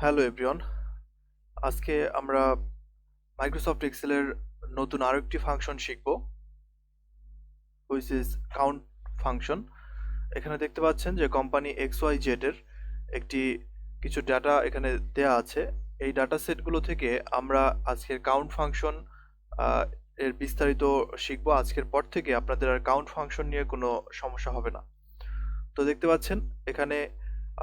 Hello everyone, আজকে আমরা Microsoft এক্সেলের নতুন আরো একটি ফাংশন শিখব, হুইচ ইজ কাউন্ট ফাংশন। এখানে দেখতে পাচ্ছেন যে কোম্পানি XYZ এর একটি কিছু ডাটা এখানে দেয়া আছে। এই ডাটা সেটগুলো থেকে আমরা আজকের কাউন্ট ফাংশন এর বিস্তারিত শিখব। আজকের পর থেকে আপনাদের আর কাউন্ট ফাংশন নিয়ে কোনো সমস্যা হবে না। তো দেখতে পাচ্ছেন এখানে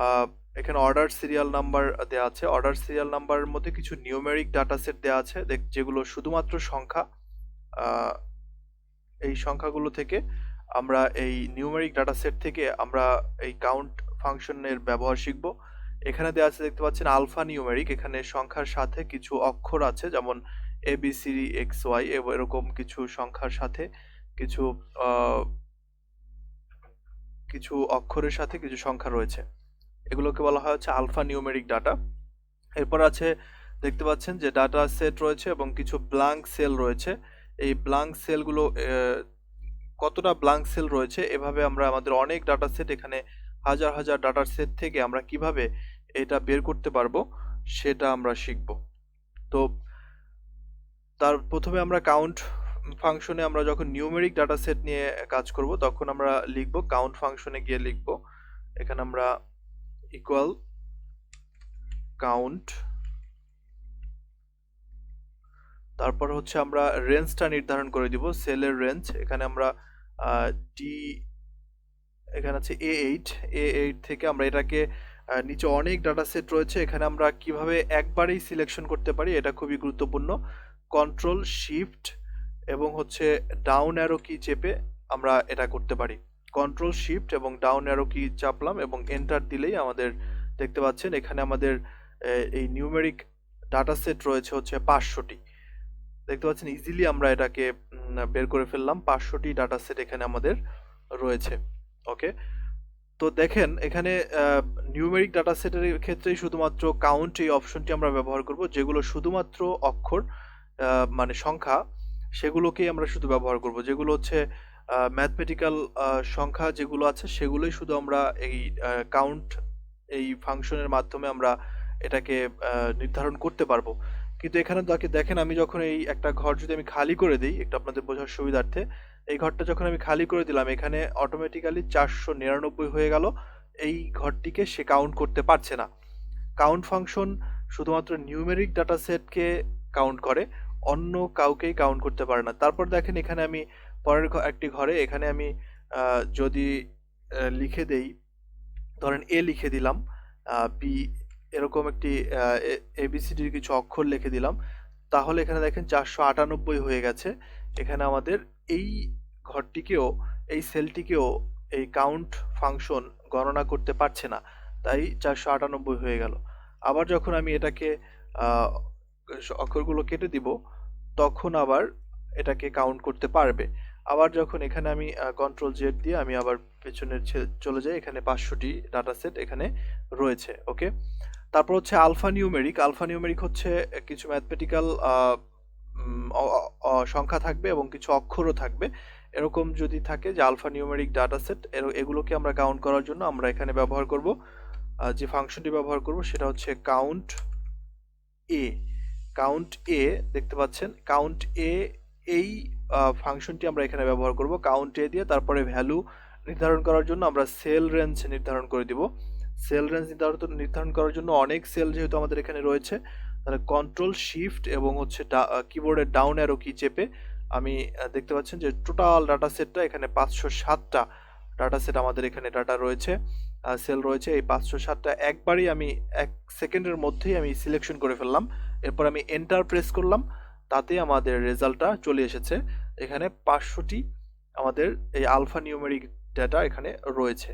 আহ, এখানে অর্ডার সিরিয়াল নাম্বার দেওয়া আছে। অর্ডার সিরিয়াল নাম্বারের মধ্যে কিছু নিউমেরিক ডাটা সেট দেওয়া আছে, যেগুলো শুধুমাত্র সংখ্যা। আহ, এই সংখ্যাগুলো থেকে আমরা এই নিউমেরিক ডাটা সেট থেকে আমরা এই কাউন্ট ফাংশনের ব্যবহার শিখব। এখানে দেওয়া আছে, দেখতে পাচ্ছেন আলফা নিউমেরিক। এখানে সংখ্যার সাথে কিছু অক্ষর আছে, যেমন ABCD XY এরকম কিছু সংখ্যার সাথে কিছু আহ, কিছু অক্ষরের সাথে কিছু সংখ্যা রয়েছে। এগুলোকে বলা হয় হচ্ছে আলফা নিউমেরিক ডাটা। এরপর আছে, দেখতে পাচ্ছেন যে ডাটা সেট রয়েছে এবং কিছু ব্ল্যাঙ্ক সেল রয়েছে। এই ব্ল্যাঙ্ক সেলগুলো কতটা ব্ল্যাঙ্ক সেল রয়েছে, এভাবে আমরা আমাদের অনেক ডাটা সেট, এখানে হাজার হাজার ডাটা সেট থেকে আমরা কিভাবে এটা বের করতে পারবো সেটা আমরা শিখব। তো তার প্রথমে আমরা কাউন্ট ফাংশনে আমরা যখন নিউমেরিক ডাটা সেট নিয়ে কাজ করব তখন আমরা লিখব, কাউন্ট ফাংশনে গিয়ে লিখব এখানে আমরা ইকুয়াল কাউন্ট, তারপর হচ্ছে আমরা রেঞ্জটা নির্ধারণ করে দিব, সেলের রেঞ্জ। এখানে আমরা ডি, এখানে আছে A8 থেকে আমরা এটাকে নিচে অনেক ডাটা সেট রয়েছে, এখানে আমরা কিভাবে একবারেই সিলেকশন করতে পারি এটা খুবই গুরুত্বপূর্ণ। কন্ট্রোল শিফট এবং হচ্ছে ডাউন অ্যারো কি চেপে আমরা এটা করতে পারি। কন্ট্রোল শিফট এবং ডাউন অ্যারো কি চাপলাম এবং এন্টার দিলেই আমাদের, দেখতে পাচ্ছেন এখানে আমাদের এই নিউমেরিক ডাটা সেট রয়েছে হচ্ছে 500টি। দেখতে পাচ্ছেন ইজিলি আমরা এটাকে বের করে ফেললাম। 500টি ডাটা সেট এখানে আমাদের রয়েছে। ওকে, তো দেখেন এখানে নিউমেরিক ডাটা সেটের ক্ষেত্রেই শুধুমাত্র কাউন্ট এই অপশনটি আমরা ব্যবহার করব, যেগুলো শুধুমাত্র অক্ষর মানে সংখ্যা, সেগুলোকেই আমরা শুধু ব্যবহার করব। যেগুলো হচ্ছে ম্যাথমেটিক্যাল সংখ্যা যেগুলো আছে সেগুলোই শুধু আমরা এই কাউন্ট এই ফাংশনের মাধ্যমে আমরা এটাকে নির্ধারণ করতে পারবো। কিন্তু এখানে দেখেন আমি যখন এই একটা ঘর যদি আমি খালি করে দিই, একটু আপনাদের বোঝার সুবিধার্থে, এই ঘরটা যখন আমি খালি করে দিলাম এখানে অটোমেটিক্যালি 499 হয়ে গেল। এই ঘরটিকে সে কাউন্ট করতে পারছে না। কাউন্ট ফাংশন শুধুমাত্র নিউমেরিক ডাটা সেটকে কাউন্ট করে, অন্য কাউকেই কাউন্ট করতে পারে না। তারপর দেখেন এখানে আমি পরের একটি ঘরে এখানে আমি যদি লিখে দেই, ধরেন এ লিখে দিলাম, বি, এরকম একটি ABCDর কিছু অক্ষর লিখে দিলাম, তাহলে এখানে দেখেন 498 হয়ে গেছে। এখানে আমাদের এই ঘরটিকেও, এই সেলটিকেও এই কাউন্ট ফাংশন গণনা করতে পারছে না, তাই 498 হয়ে গেল। আবার যখন আমি এটাকে আহ, অক্ষরগুলো কেটে দিব তখন আবার এটাকে কাউন্ট করতে পারবে। আবার যখন এখানে আমি কন্ট্রোল Z দিয়ে আমি আবার পেছনে চলে যাই, এখানে 500টি ডাটা সেট এখানে রয়েছে। ওকে, তারপর হচ্ছে আলফা নিউমেরিক। আলফা নিউমেরিক হচ্ছে কিছু ম্যাথমেটিক্যাল সংখ্যা থাকবে এবং কিছু অক্ষরও থাকবে। এরকম যদি থাকে যে আলফা নিউমেরিক ডাটা সেট, এগুলোকে আমরা কাউন্ট করার জন্য আমরা এখানে ব্যবহার করব, যে ফাংশনটি ব্যবহার করব সেটা হচ্ছে কাউন্ট এ। কাউন্ট এ, দেখতে পাচ্ছেন কাউন্ট এ, এই ফাংশনটি আমরা এখানে ব্যবহার করব কাউন্ট এ দিয়ে। তারপরে ভ্যালু নির্ধারণ করার জন্য আমরা সেল রেঞ্জ নির্ধারণ করে দিব। সেল রেঞ্জ নির্ধারণ করার জন্য অনেক সেল যেহেতু আমাদের এখানে রয়েছে, তাহলে কন্ট্রোল শিফট এবং হচ্ছে কিবোর্ডের ডাউন অ্যারো কি চেপে আমি দেখতে পাচ্ছেন যে টোটাল ডাটা সেটটা এখানে 507টা ডাটা সেট আমাদের এখানে ডাটা রয়েছে, সেল রয়েছে। এই 507টা একবারই আমি 1 সেকেন্ডের মধ্যেই আমি সিলেকশন করে ফেললাম। এরপর আমি এন্টার প্রেস করলাম, তাতে আমাদের রেজাল্টটা চলে এসেছে। এখানে 500টি আমাদের এই আলফা নিউমেরিক ডেটা এখানে রয়েছে।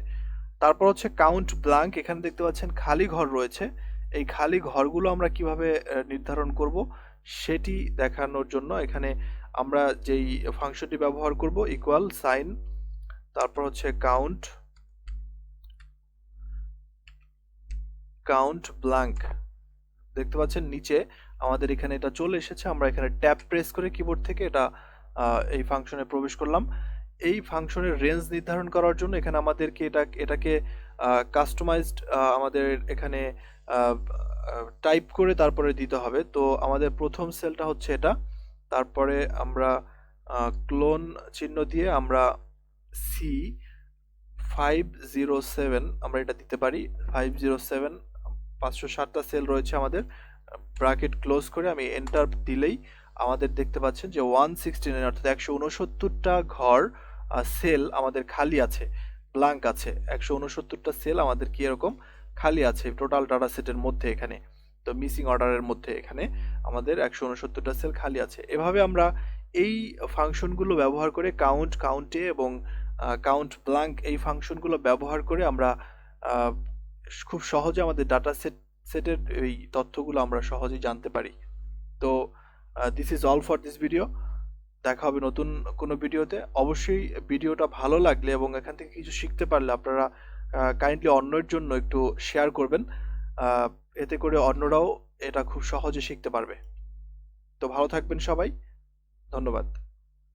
তারপর হচ্ছে কাউন্ট ব্ল্যাঙ্ক। এখানে দেখতে পাচ্ছেন খালি ঘর রয়েছে। এই খালি ঘরগুলো আমরা কিভাবে নির্ধারণ করব সেটি দেখানোর জন্য এখানে আমরা যেই ফাংশনটি ব্যবহার করব, ইকুয়াল সাইন, তারপর হচ্ছে কাউন্ট, কাউন্ট ব্ল্যাঙ্ক। দেখতে পাচ্ছেন নিচে আমাদের এখানে এটা চলে এসেছে। আমরা এখানে ট্যাব প্রেস করে কিবোর্ড থেকে এটা এই ফাংশনে প্রবেশ করলাম। এই ফাংশনের রেঞ্জ নির্ধারণ করার জন্য এখানে আমাদেরকে এটাকে কাস্টমাইজড আমাদের এখানে টাইপ করে তারপরে দিতে হবে। তো আমাদের প্রথম সেলটা হচ্ছে এটা, তারপরে আমরা ক্লোন চিহ্ন দিয়ে আমরা সি 507 আমরা এটা দিতে পারি। 507 507টা সেল রয়েছে আমাদের। ব্র্যাকেট ক্লোজ করে আমি এন্টার দিলেই আমাদের দেখতে পাচ্ছেন যে 169 অর্থাৎ 169টা ঘর সেল আমাদের খালি আছে, ব্ল্যাঙ্ক আছে। 169টা সেল আমাদের কি এরকম খালি আছে টোটাল ডাটা সেটের মধ্যে এখানে। তো মিসিং অর্ডারের মধ্যে এখানে আমাদের 169টা সেল খালি আছে। এভাবে আমরা এই ফাংশনগুলো ব্যবহার করে কাউন্টে এবং কাউন্ট ব্ল্যাঙ্ক এই ফাংশনগুলো ব্যবহার করে আমরা আহ, খুব সহজে আমাদের ডাটা সেটের এই তথ্যগুলো আমরা সহজেই জানতে পারি। তো this is all for this video. দেখা হবে নতুন কোনো ভিডিওতে। অবশ্যই ভিডিওটা ভালো লাগলে এবং এখান থেকে কিছু শিখতে পারলে আপনারা কাইন্ডলি অন্যের জন্য একটু শেয়ার করবেন। আহ, এতে করে অন্যরাও এটা খুব সহজে শিখতে পারবে। তো ভালো থাকবেন সবাই, ধন্যবাদ।